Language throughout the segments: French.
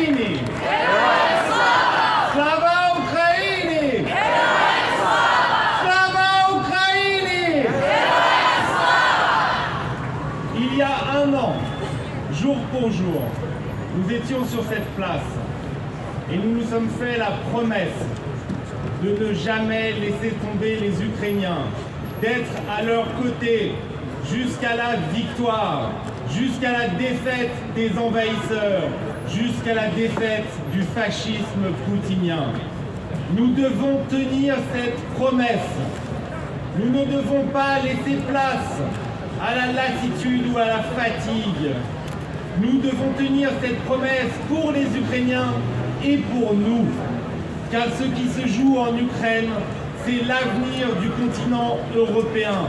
Ukraini! Slava Ukraini! Slava Ukraini! Il y a un an, jour pour jour, nous étions sur cette place et nous nous sommes fait la promesse de ne jamais laisser tomber les Ukrainiens, d'être à leur côté jusqu'à la victoire, jusqu'à la défaite des envahisseurs, jusqu'à la défaite du fascisme poutinien. Nous devons tenir cette promesse. Nous ne devons pas laisser place à la lassitude ou à la fatigue. Nous devons tenir cette promesse pour les Ukrainiens et pour nous. Car ce qui se joue en Ukraine, c'est l'avenir du continent européen.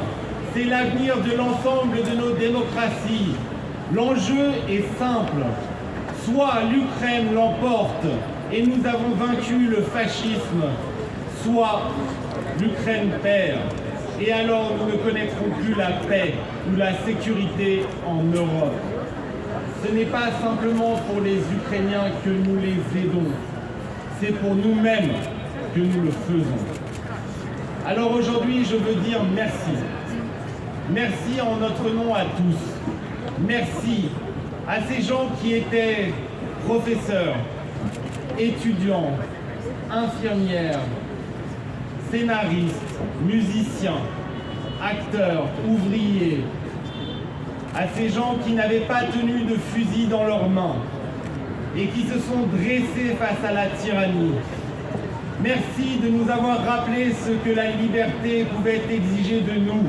C'est l'avenir de l'ensemble de nos démocraties. L'enjeu est simple. Soit l'Ukraine l'emporte et nous avons vaincu le fascisme, soit l'Ukraine perd. Et alors nous ne connaîtrons plus la paix ou la sécurité en Europe. Ce n'est pas simplement pour les Ukrainiens que nous les aidons. C'est pour nous-mêmes que nous le faisons. Alors aujourd'hui, je veux dire merci. Merci en notre nom à tous. Merci à ces gens qui étaient professeurs, étudiants, infirmières, scénaristes, musiciens, acteurs, ouvriers, à ces gens qui n'avaient pas tenu de fusil dans leurs mains et qui se sont dressés face à la tyrannie. Merci de nous avoir rappelé ce que la liberté pouvait exiger de nous.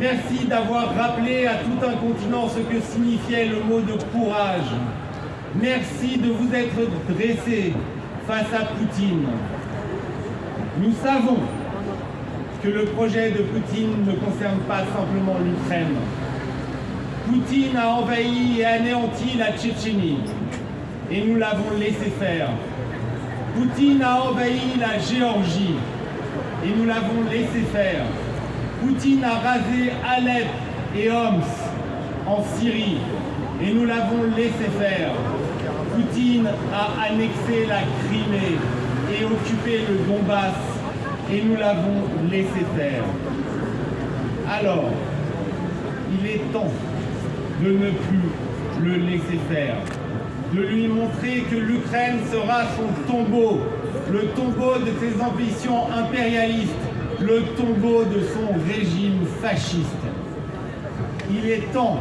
Merci d'avoir rappelé à tout un continent ce que signifiait le mot de courage. Merci de vous être dressés face à Poutine. Nous savons que le projet de Poutine ne concerne pas simplement l'Ukraine. Poutine a envahi et anéanti la Tchétchénie et nous l'avons laissé faire. Poutine a envahi la Géorgie et nous l'avons laissé faire. Poutine a rasé Alep et Homs en Syrie et nous l'avons laissé faire. Poutine a annexé la Crimée et occupé le Donbass et nous l'avons laissé faire. Alors, il est temps de ne plus le laisser faire, de lui montrer que l'Ukraine sera son tombeau, le tombeau de ses ambitions impérialistes, le tombeau de son régime fasciste. Il est temps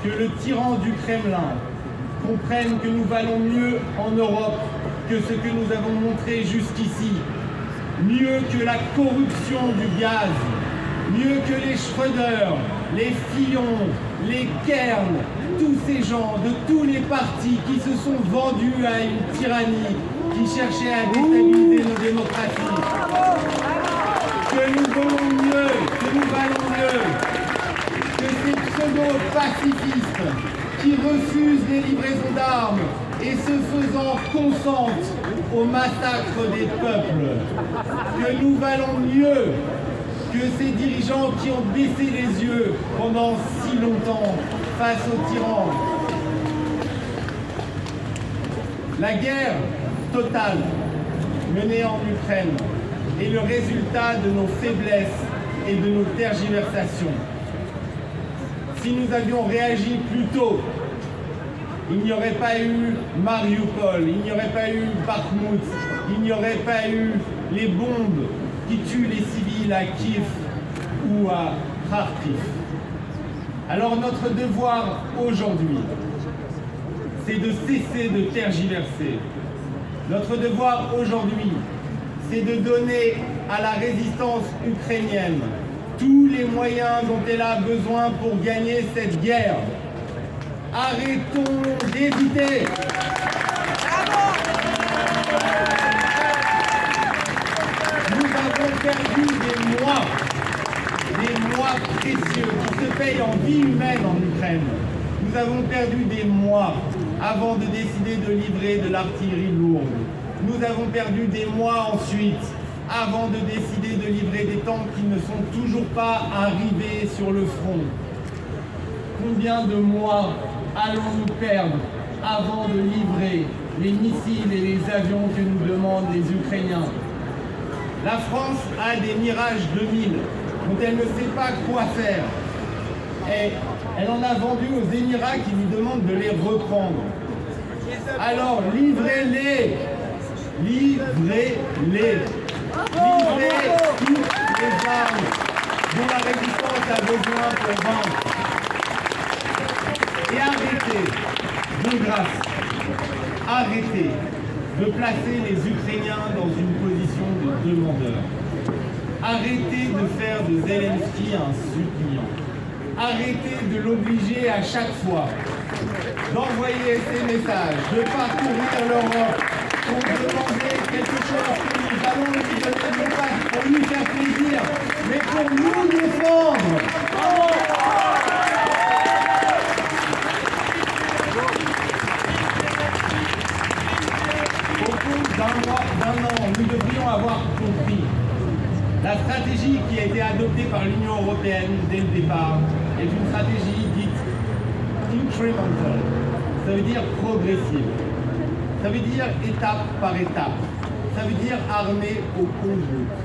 que le tyran du Kremlin comprenne que nous valons mieux en Europe que ce que nous avons montré jusqu'ici, mieux que la corruption du gaz, mieux que les Schröder, les Fillon, les Kern, tous ces gens de tous les partis qui se sont vendus à une tyrannie qui cherchait à déstabiliser nos démocraties. Que nous valons mieux, que ces pseudo-pacifistes qui refusent les livraisons d'armes et ce faisant consentent au massacre des peuples. Que nous valons mieux que ces dirigeants qui ont baissé les yeux pendant si longtemps face aux tyrans. La guerre totale menée en Ukraine est le résultat de nos faiblesses et de nos tergiversations. Si nous avions réagi plus tôt, il n'y aurait pas eu Mariupol, il n'y aurait pas eu Bakhmout, il n'y aurait pas eu les bombes qui tuent les civils à Kiev ou à Kharkiv. Alors notre devoir aujourd'hui, c'est de cesser de tergiverser. Notre devoir aujourd'hui, c'est de donner à la résistance ukrainienne tous les moyens dont elle a besoin pour gagner cette guerre. Arrêtons d'hésiter. Nous avons perdu des mois précieux qui se payent en vie humaine en Ukraine. Nous avons perdu des mois avant de décider de livrer de l'artillerie lourde. Nous avons perdu des mois ensuite avant de décider de livrer des tanks qui ne sont toujours pas arrivés sur le front. Combien de mois allons-nous perdre avant de livrer les missiles et les avions que nous demandent les Ukrainiens. La France a des Mirage 2000 dont elle ne sait pas quoi faire. Et elle en a vendu aux Émirats qui lui demandent de les reprendre. Alors livrez-les. Livrez-les. Livrez toutes les armes dont la résistance a besoin pour vaincre. Et arrêtez, de grâce, arrêtez de placer les Ukrainiens dans une position de demandeur. Arrêtez de faire de Zelensky un suppliant. Arrêtez de l'obliger à chaque fois d'envoyer ces messages, de parcourir l'Europe pour demander quelque chose que nous allons lui donner, non pas pour lui faire plaisir, mais pour nous défendre. Au bout d'un an, nous devrions avoir compris la stratégie qui a été adoptée par l'Union européenne dès le départ est une stratégie dite incremental. Ça veut dire progressive. Ça veut dire étape par étape. Ça veut dire armée au compte-gouttes.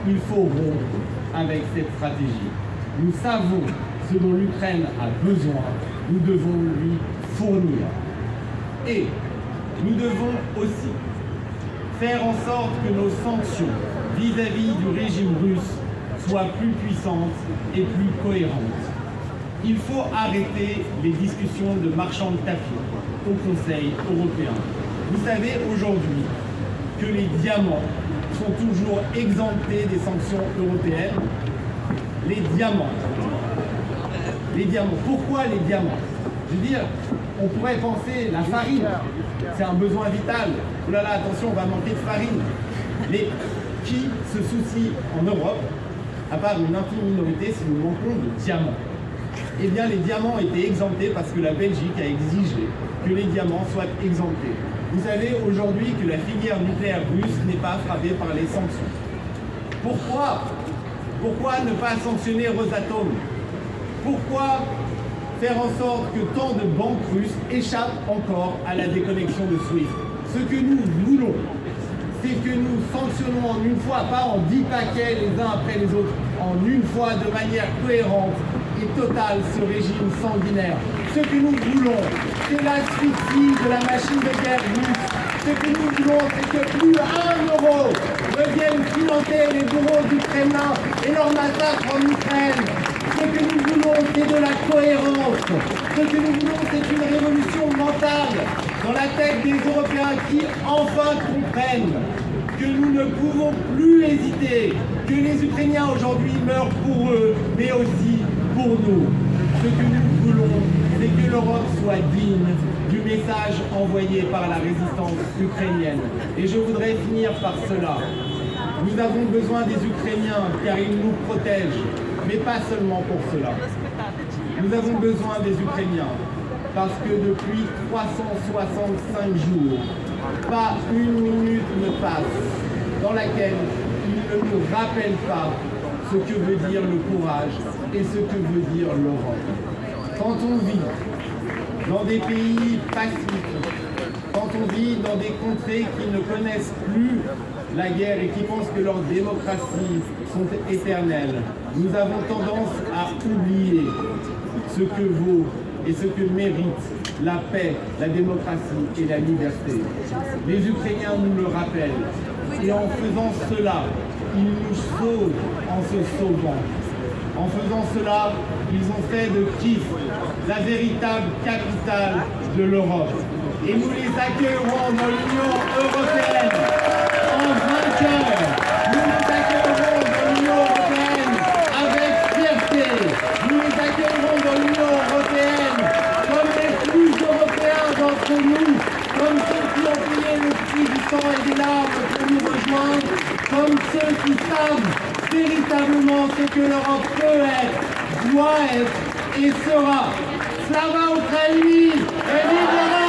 Il faut rompre avec cette stratégie. Nous savons ce dont l'Ukraine a besoin. Nous devons lui fournir. Et nous devons aussi faire en sorte que nos sanctions vis-à-vis du régime russe soient plus puissantes et plus cohérentes. Il faut arrêter les discussions de marchands de tapis au Conseil européen. Vous savez aujourd'hui que les diamants sont toujours exemptés des sanctions européennes. Les diamants. Pourquoi les diamants? Je veux dire, on pourrait penser la farine, c'est un besoin vital. Oh là là, attention, on va manquer de farine. Mais qui se soucie en Europe, à part une infime minorité, si nous manquons de diamants? Eh bien, les diamants étaient exemptés parce que la Belgique a exigé que les diamants soient exemptés. Vous savez aujourd'hui que la filière nucléaire russe n'est pas frappée par les sanctions. Pourquoi ne pas sanctionner Rosatom? Pourquoi faire en sorte que tant de banques russes échappent encore à la déconnexion de SWIFT? Ce que nous voulons, c'est que nous sanctionnons en une fois, pas en 10 paquets les uns après les autres, en une fois de manière cohérente et totale ce régime sanguinaire. Ce que nous voulons, c'est l'asphyxie de la machine de guerre russe. Ce que nous voulons, c'est que plus un euro ne vienne financer les bourreaux du Kremlin et leur massacre en Ukraine. Ce que nous voulons, c'est de la cohérence. Ce que nous voulons, c'est une révolution mentale dans la tête des Européens qui enfin comprennent que nous ne pouvons plus hésiter, que les Ukrainiens aujourd'hui meurent pour eux, mais aussi pour nous. Ce que nous voulons, c'est que l'Europe soit digne du message envoyé par la résistance ukrainienne. Et je voudrais finir par cela. Nous avons besoin des Ukrainiens car ils nous protègent, mais pas seulement pour cela. Nous avons besoin des Ukrainiens parce que depuis 365 jours, pas une minute ne passe dans laquelle ils ne nous rappellent pas ce que veut dire le courage et ce que veut dire l'Europe. Quand on vit dans des pays pacifiques, quand on vit dans des contrées qui ne connaissent plus la guerre et qui pensent que leurs démocraties sont éternelles, nous avons tendance à oublier ce que vaut et ce que mérite la paix, la démocratie et la liberté. Les Ukrainiens nous le rappellent. Et en faisant cela, ils nous sauvent en se sauvant. En faisant cela, ils ont fait de Kiev la véritable capitale de l'Europe. Et nous les accueillerons dans l'Union européenne en vainqueurs. Nous les accueillerons dans l'Union européenne avec fierté. Nous les accueillerons dans l'Union européenne comme les plus européens d'entre nous, comme ceux qui ont payé le prix du sang et des larmes pour nous rejoindre, comme ceux qui savent véritablement ce que l'Europe peut être, doit être et sera. Slava Ukraini et vive l'Europe!